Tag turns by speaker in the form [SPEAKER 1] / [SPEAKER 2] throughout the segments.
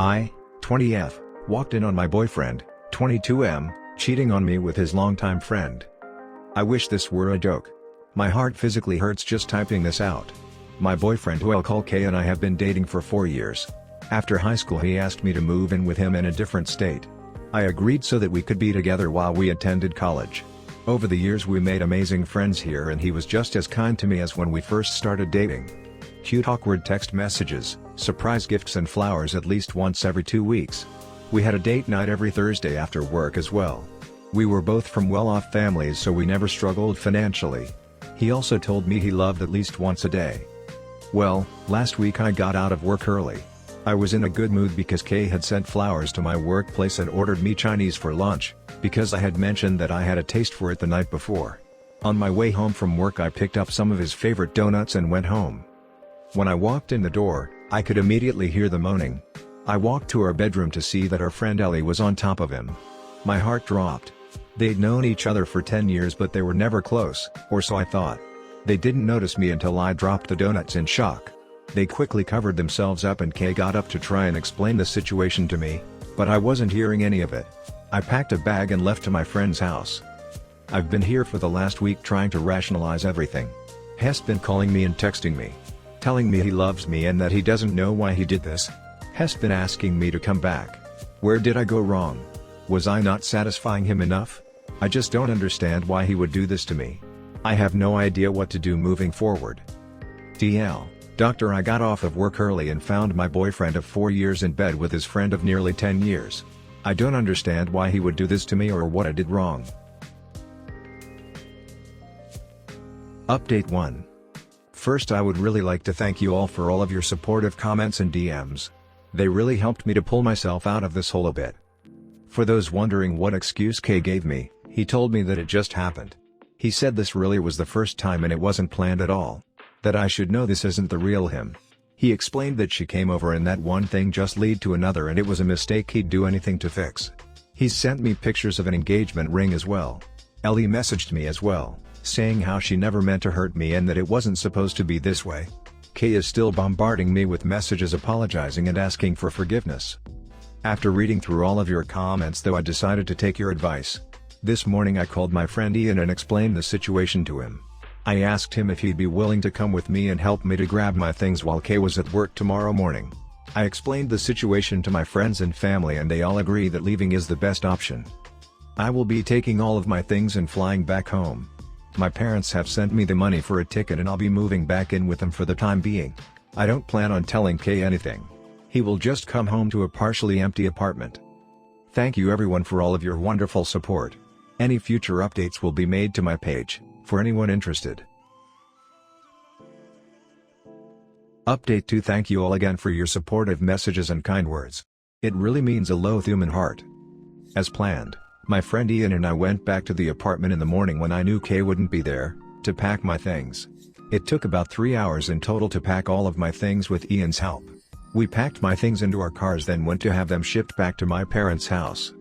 [SPEAKER 1] I, 20F, walked in on my boyfriend, 22M, cheating on me with his longtime friend. I wish this were a joke. My heart physically hurts just typing this out. My boyfriend, who I'll call K, and I have been dating for 4 years. After high school he asked me to move in with him in a different state. I agreed so that we could be together while we attended college. Over the years we made amazing friends here, and he was just as kind to me as when we first started dating. Cute awkward text messages, surprise gifts and flowers at least once every 2 weeks. We had a date night every Thursday after work as well. We were both from well-off families, so we never struggled financially. He also told me he loved at least once a day. Well, last week I got out of work early. I was in a good mood because Kay had sent flowers to my workplace and ordered me Chinese for lunch, because I had mentioned that I had a taste for it the night before. On my way home from work I picked up some of his favorite donuts and went home. When I walked in the door, I could immediately hear the moaning. I walked to our bedroom to see that our friend Ellie was on top of him. My heart dropped. They'd known each other for 10 years, but they were never close, or so I thought. They didn't notice me until I dropped the donuts in shock. They quickly covered themselves up and Kay got up to try and explain the situation to me, but I wasn't hearing any of it. I packed a bag and left to my friend's house. I've been here for the last week trying to rationalize everything. H's been calling me and texting me, telling me he loves me and that he doesn't know why he did this. H's been asking me to come back. Where did I go wrong? Was I not satisfying him enough? I just don't understand why he would do this to me. I have no idea what to do moving forward. TL, Doctor, I got off of work early and found my boyfriend of 4 years in bed with his friend of nearly 10 years. I don't understand why he would do this to me or what I did wrong. Update 1. First, I would really like to thank you all for all of your supportive comments and DMs. They really helped me to pull myself out of this hole a bit. For those wondering what excuse Kay gave me, he told me that it just happened. He said this really was the first time and it wasn't planned at all. That I should know this isn't the real him. He explained that she came over and that one thing just led to another and it was a mistake he'd do anything to fix. He's sent me pictures of an engagement ring as well. Ellie messaged me as well, saying how she never meant to hurt me and that it wasn't supposed to be this way. Kay is still bombarding me with messages apologizing and asking for forgiveness. After reading through all of your comments though, I decided to take your advice. This morning I called my friend Ian and explained the situation to him. I asked him if he'd be willing to come with me and help me to grab my things while Kay was at work tomorrow morning. I explained the situation to my friends and family and they all agree that leaving is the best option. I will be taking all of my things and flying back home. My parents have sent me the money for a ticket and I'll be moving back in with them for the time being. I don't plan on telling Kay anything. He will just come home to a partially empty apartment. Thank you everyone for all of your wonderful support. Any future updates will be made to my page, for anyone interested. Update 2. Thank you all again for your supportive messages and kind words. It really means a lot to my heart. As planned, my friend Ian and I went back to the apartment in the morning when I knew Kay wouldn't be there, to pack my things. It took about 3 hours in total to pack all of my things with Ian's help. We packed my things into our cars, then went to have them shipped back to my parents' house.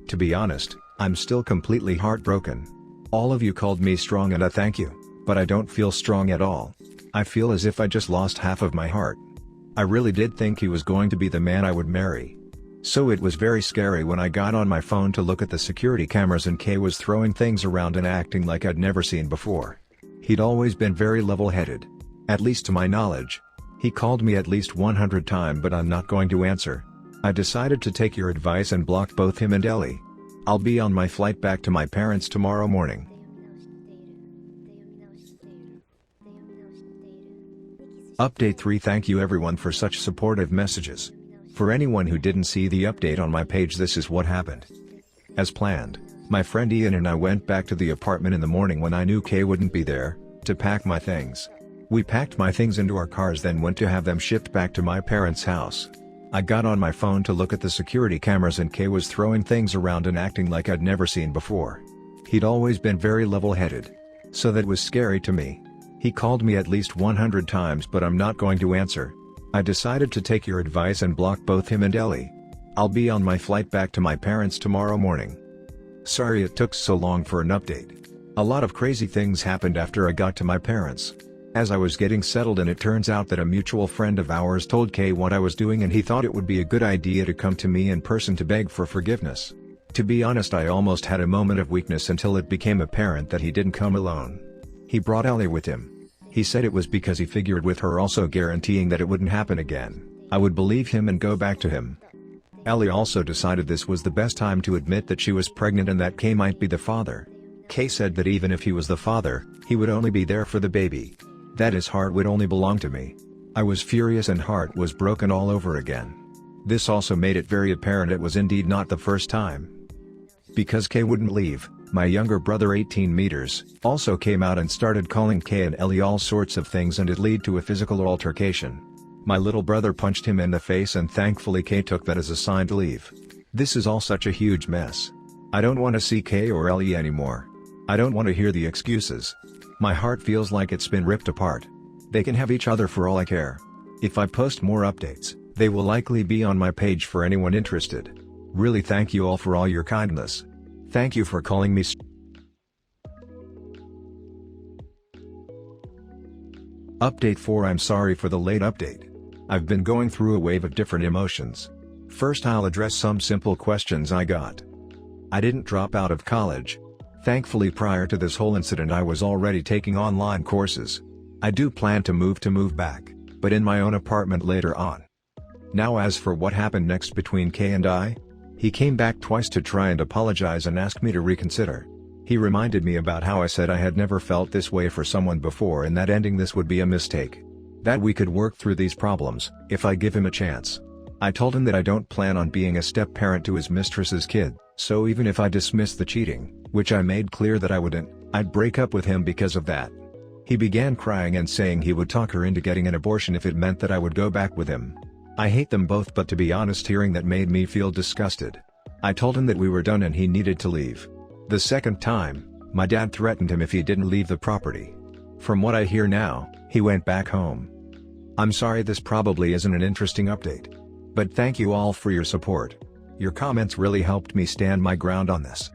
[SPEAKER 1] To be honest, I'm still completely heartbroken. All of you called me strong and I thank you, but I don't feel strong at all. I feel as if I just lost half of my heart. I really did think he was going to be the man I would marry. So it was very scary when I got on my phone to look at the security cameras and Kay was throwing things around and acting like I'd never seen before. He'd always been very level-headed. At least to my knowledge. He called me at least 100 times, but I'm not going to answer. I decided to take your advice and block both him and Ellie. I'll be on my flight back to my parents tomorrow morning. Update 3. Thank you everyone for such supportive messages. For anyone who didn't see the update on my page, this is what happened. As planned, my friend Ian and I went back to the apartment in the morning when I knew Kay wouldn't be there, to pack my things. We packed my things into our cars, then went to have them shipped back to my parents' house. I got on my phone to look at the security cameras and Kay was throwing things around and acting like I'd never seen before. He'd always been very level-headed. So that was scary to me. He called me at least 100 times, but I'm not going to answer. I decided to take your advice and block both him and Ellie. I'll be on my flight back to my parents tomorrow morning. Sorry it took so long for an update. A lot of crazy things happened after I got to my parents. As I was getting settled in, it turns out that a mutual friend of ours told Kay what I was doing, and he thought it would be a good idea to come to me in person to beg for forgiveness. To be honest, I almost had a moment of weakness until it became apparent that he didn't come alone. He brought Ellie with him. He said it was because he figured with her also guaranteeing that it wouldn't happen again, I would believe him and go back to him. Ellie also decided this was the best time to admit that she was pregnant and that Kay might be the father. Kay said that even if he was the father, he would only be there for the baby. That his heart would only belong to me. I was furious and heart was broken all over again. This also made it very apparent it was indeed not the first time. Because Kay wouldn't leave, my younger brother 18 meters, also came out and started calling Kay and Ellie all sorts of things, and it led to a physical altercation. My little brother punched him in the face, and thankfully Kay took that as a sign to leave. This is all such a huge mess. I don't want to see Kay or Ellie anymore. I don't want to hear the excuses. My heart feels like it's been ripped apart. They can have each other for all I care. If I post more updates, they will likely be on my page for anyone interested. Really, thank you all for all your kindness. Thank you for calling me. Update 4. I'm sorry for the late update. I've been going through a wave of different emotions. First, I'll address some simple questions I got. I didn't drop out of college. Thankfully, prior to this whole incident I was already taking online courses. I do plan to move back, but in my own apartment later on. Now, as for what happened next between Kay and I, he came back twice to try and apologize and ask me to reconsider. He reminded me about how I said I had never felt this way for someone before and that ending this would be a mistake. That we could work through these problems, if I give him a chance. I told him that I don't plan on being a step-parent to his mistress's kid, so even if I dismissed the cheating, which I made clear that I wouldn't, I'd break up with him because of that. He began crying and saying he would talk her into getting an abortion if it meant that I would go back with him. I hate them both, but to be honest, hearing that made me feel disgusted. I told him that we were done and he needed to leave. The second time, my dad threatened him if he didn't leave the property. From what I hear now, he went back home. I'm sorry this probably isn't an interesting update. But thank you all for your support. Your comments really helped me stand my ground on this.